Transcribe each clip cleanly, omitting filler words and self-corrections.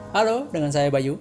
Halo, dengan saya Bayu.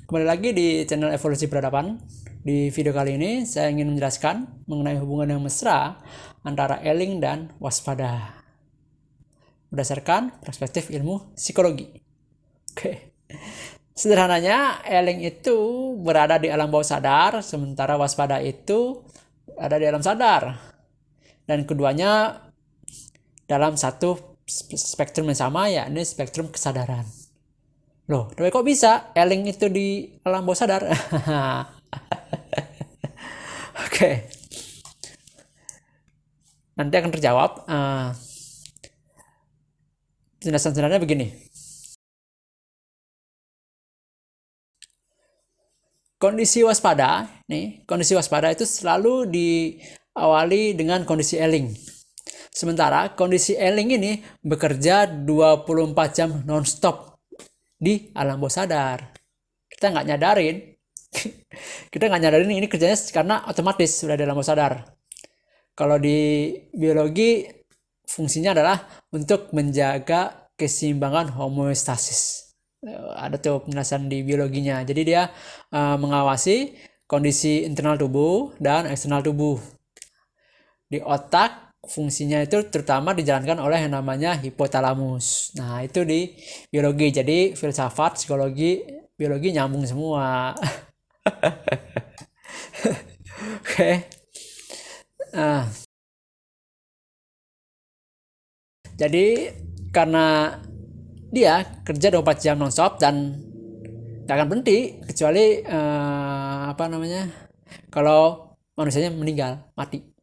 Kembali lagi di channel Evolusi Peradaban. Di video kali ini saya ingin menjelaskan mengenai hubungan yang mesra antara eling dan waspada berdasarkan perspektif ilmu psikologi. Oke. Sederhananya, eling itu berada di alam bawah sadar, sementara waspada itu ada di alam sadar. Dan keduanya dalam satu spektrum yang sama, yakni spektrum kesadaran. Loh, tapi kok bisa eling itu di alam bawah sadar? Oke, nanti akan terjawab. Penjelasan sebenarnya begini. Kondisi waspada itu selalu diawali dengan kondisi eling. Sementara kondisi eling ini bekerja 24 jam non-stop di alam bawah sadar. Kita nggak nyadarin. Kita nggak nyadarin ini kerjanya karena otomatis sudah di alam bawah sadar. Kalau di biologi fungsinya adalah untuk menjaga keseimbangan homeostasis. Ada tuh penjelasan di biologinya. Jadi dia mengawasi kondisi internal tubuh dan eksternal tubuh. Di otak fungsinya itu terutama dijalankan oleh yang namanya hipotalamus. Nah, itu di biologi. Jadi filsafat, psikologi, biologi nyambung semua. Oke. Jadi karena dia kerja 24 jam nonstop dan gak akan berhenti kecuali kalau manusianya meninggal, mati.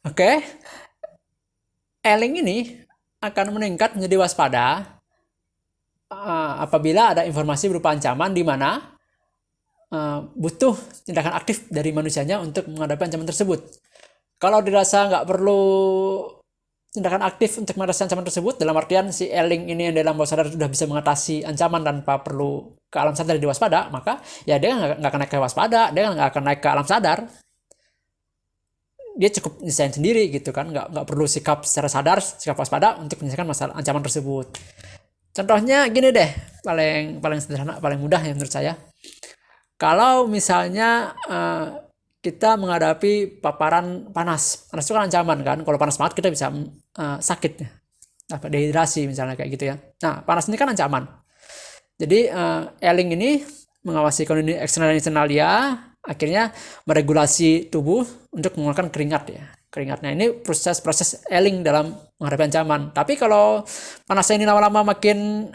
Oke. Eling ini akan meningkat menjadi waspada apabila ada informasi berupa ancaman di mana butuh tindakan aktif dari manusianya untuk menghadapi ancaman tersebut. Kalau dirasa nggak perlu tindakan aktif untuk mengatasi ancaman tersebut, dalam artian si eling ini yang dalam bawah sadar sudah bisa mengatasi ancaman tanpa perlu ke alam sadar di waspada, maka ya dia nggak akan naik ke waspada, dia nggak akan naik ke alam sadar. Dia cukup desain sendiri gitu kan, nggak perlu sikap secara sadar, sikap waspada untuk menyelesaikan masalah ancaman tersebut. Contohnya gini deh, paling sederhana, paling mudah ya menurut saya. Kalau misalnya kita menghadapi paparan panas itu kan ancaman kan. Kalau panas banget kita bisa sakit, dehidrasi misalnya kayak gitu ya. Nah, panas ini kan ancaman. Jadi eling ini mengawasi kondisi eksternal dan internal dia, akhirnya meregulasi tubuh untuk mengeluarkan keringat ya. Keringatnya ini proses eling dalam menghadapi ancaman. Tapi kalau panasnya ini lama-lama makin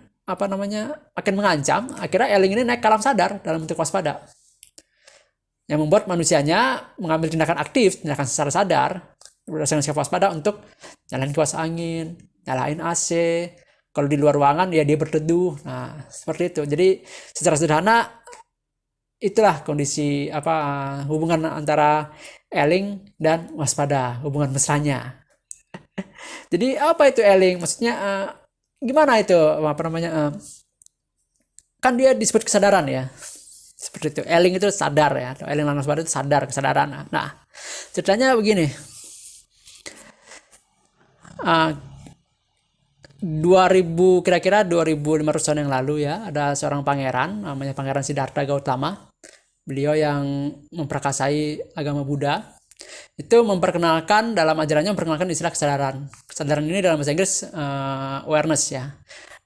mengancam, akhirnya eling ini naik ke alam sadar dalam bentuk waspada, yang membuat manusianya mengambil tindakan aktif, tindakan secara sadar berdasarkan sikap waspada untuk nyalain kipas angin, nyalain AC. Kalau di luar ruangan ya dia berteduh. Nah, seperti itu. Jadi secara sederhana itulah kondisi hubungan antara eling dan waspada, hubungan mesranya. Jadi apa itu eling? Maksudnya gimana itu kan dia disebut kesadaran ya, seperti itu. Eling itu sadar ya, eling dan waspada itu sadar, kesadaran. Nah, ceritanya begini. 2500 tahun yang lalu ya, ada seorang pangeran namanya Pangeran Siddhartha Gautama. Beliau yang memperkasai agama Buddha. Itu dalam ajarannya memperkenalkan istilah kesadaran. Kesadaran ini dalam bahasa Inggris awareness ya.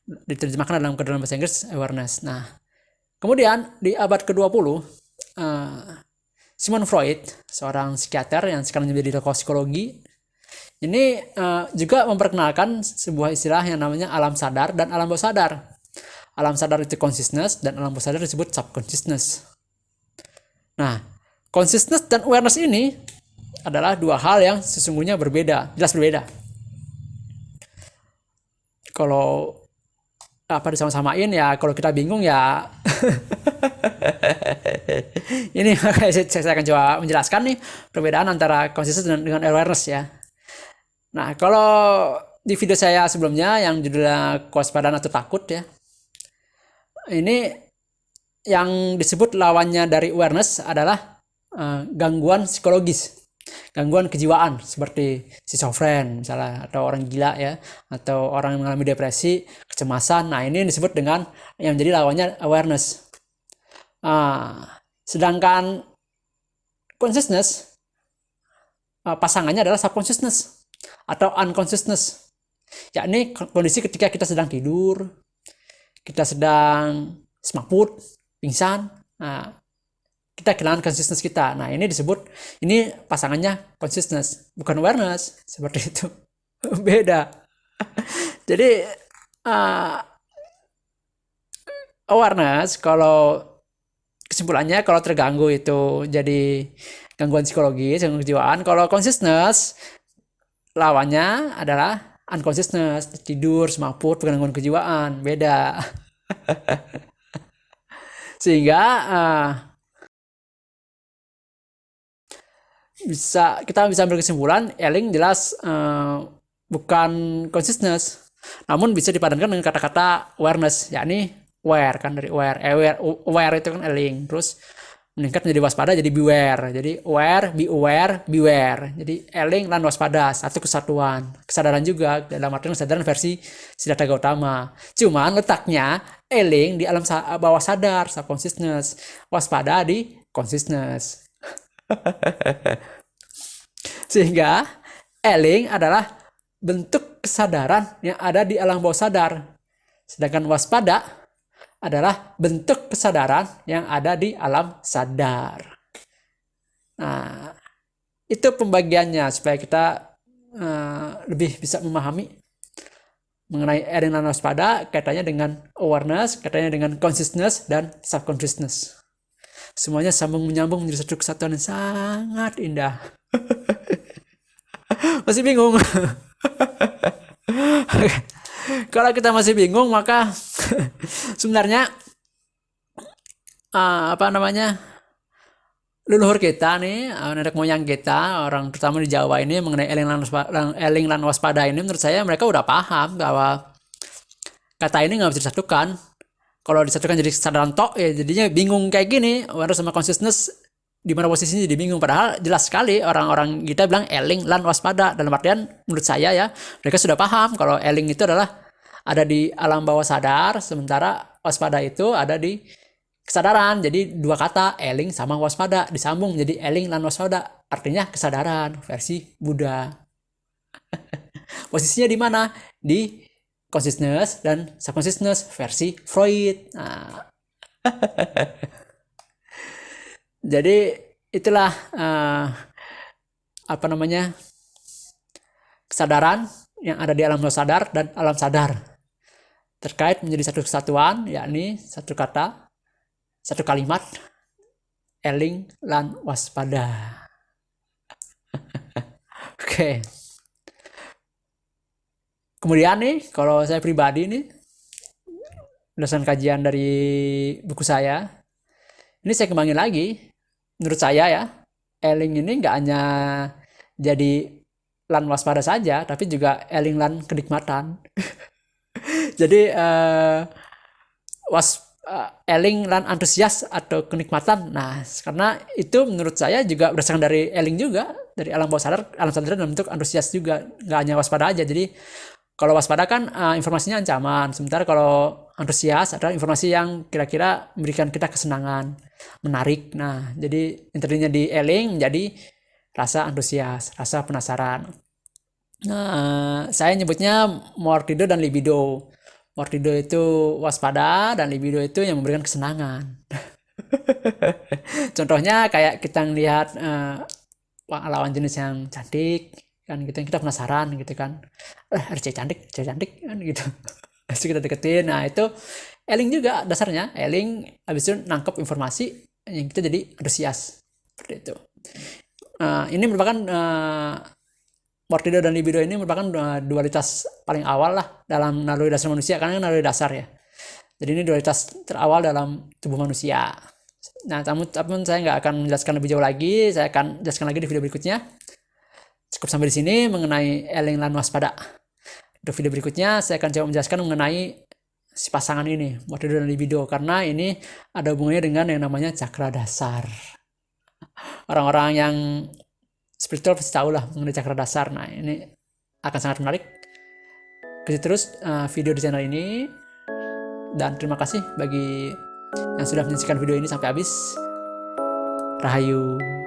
Diterjemahkan dalam bahasa Inggris awareness. Nah, kemudian di abad ke-20 Sigmund Freud, seorang psikiater yang sekarang menjadi tokoh psikologi, ini juga memperkenalkan sebuah istilah yang namanya alam sadar dan alam bawah sadar. Alam sadar itu consciousness dan alam bawah sadar disebut subconsciousness. Nah, consciousness dan awareness ini adalah dua hal yang sesungguhnya berbeda, jelas berbeda. Kalau disama-samain ya, kalau kita bingung ya ini saya akan coba menjelaskan nih perbedaan antara consciousness dengan awareness ya. Nah, kalau di video saya sebelumnya yang judulnya kewaspadaan atau takut ya, ini yang disebut lawannya dari awareness adalah gangguan psikologis. gangguan kejiwaan seperti schizofren misalnya, atau orang gila ya, atau orang yang mengalami depresi, kecemasan. Nah, ini disebut dengan yang menjadi lawannya awareness. Sedangkan consciousness, pasangannya adalah subconsciousness atau unconsciousness, yakni kondisi ketika kita sedang tidur, kita sedang semaput, pingsan, kita kehilangan consciousness kita. Nah, ini disebut, ini pasangannya consciousness, bukan awareness, seperti itu. Beda. Jadi awareness, kalau kesimpulannya, kalau terganggu itu jadi gangguan psikologis, gangguan kejiwaan. Kalau consciousness, lawannya adalah unconsciousness, tidur, semaput, gangguan kejiwaan, beda. Sehingga kita bisa ambil kesimpulan, Elling jelas bukan consciousness, namun bisa dipadankan dengan kata-kata awareness, yakni aware, kan dari aware itu kan Elling, terus meningkat menjadi waspada jadi beware. Jadi aware, be aware, beware. Jadi Elling dan waspada, satu kesatuan. Kesadaran juga, dalam artian kesadaran versi Siddhartha Gautama. Cuman letaknya Elling di alam bawah sadar, subconsciousness, waspada di consciousness. Sehingga Elling adalah bentuk kesadaran yang ada di alam bawah sadar, sedangkan waspada adalah bentuk kesadaran yang ada di alam sadar. Nah, itu pembagiannya supaya kita lebih bisa memahami mengenai Elling dan waspada, kaitannya dengan awareness, kaitannya dengan consciousness dan subconsciousness. Semuanya sambung menyambung menjadi satu kesatuan yang sangat indah. Masih bingung? Kalau kita masih bingung, maka sebenarnya leluhur kita nih, nenek moyang kita, orang terutama di Jawa ini, mengenai Elling dan waspada ini, menurut saya mereka udah paham bahwa kata ini nggak bisa disatukan. Kalau disatukan jadi kesadaran tok, ya jadinya bingung kayak gini. Awareness sama consciousness di mana posisinya jadi bingung. Padahal jelas sekali orang-orang kita bilang Elling dan waspada. Dalam artian menurut saya ya, mereka sudah paham kalau Elling itu adalah ada di alam bawah sadar, sementara waspada itu ada di kesadaran. Jadi dua kata, Elling sama waspada, disambung jadi Elling dan waspada. Artinya kesadaran versi Buddha. Posisinya di mana? Di consciousness dan subconsciousness versi Freud. Nah. Jadi itulah kesadaran yang ada di alam bawah sadar dan alam sadar terkait menjadi satu kesatuan, yakni satu kata, satu kalimat, Elling lan waspada. Oke. Kemudian nih, kalau saya pribadi nih, berdasarkan kajian dari buku saya, ini saya kembangin lagi. Menurut saya ya, Elling ini nggak hanya jadi lan waspada saja, tapi juga Elling lan kenikmatan. Jadi Elling lan antusias atau kenikmatan. Nah, karena itu menurut saya juga berdasarkan dari Elling juga, dari alam bawah sadar dalam bentuk antusias juga, nggak hanya waspada aja. Jadi kalau waspada kan informasinya ancaman, sementara kalau antusias adalah informasi yang kira-kira memberikan kita kesenangan, menarik. Nah, jadi intinya di Elling menjadi rasa antusias, rasa penasaran. Nah, saya nyebutnya mortido dan libido. Mortido itu waspada dan libido itu yang memberikan kesenangan. Contohnya kayak kita ngelihat lawan jenis yang cantik, kan gitu, kita penasaran gitu kan, ada cewek cantik kan gitu. Terus kita deketin. Nah, itu Elling juga dasarnya. Elling habis itu nangkep informasi yang kita jadi antusias seperti itu. Ini merupakan mortido dan libido ini merupakan dualitas paling awal lah dalam naluri dasar manusia, karena naluri dasar ya. Jadi ini dualitas terawal dalam tubuh manusia. Nah, tapi saya nggak akan menjelaskan lebih jauh lagi. Saya akan jelaskan lagi di video berikutnya. Cukup sampai di sini mengenai Elling lan waspada. Untuk video berikutnya saya akan coba menjelaskan mengenai si pasangan ini, mortido dan libido, karena ini ada hubungannya dengan yang namanya cakra dasar. Orang-orang yang spiritual pasti tahu lah mengenai cakra dasar. Nah, ini akan sangat menarik. Ikuti terus video di channel ini, dan terima kasih bagi yang sudah menyaksikan video ini sampai habis. Rahayu.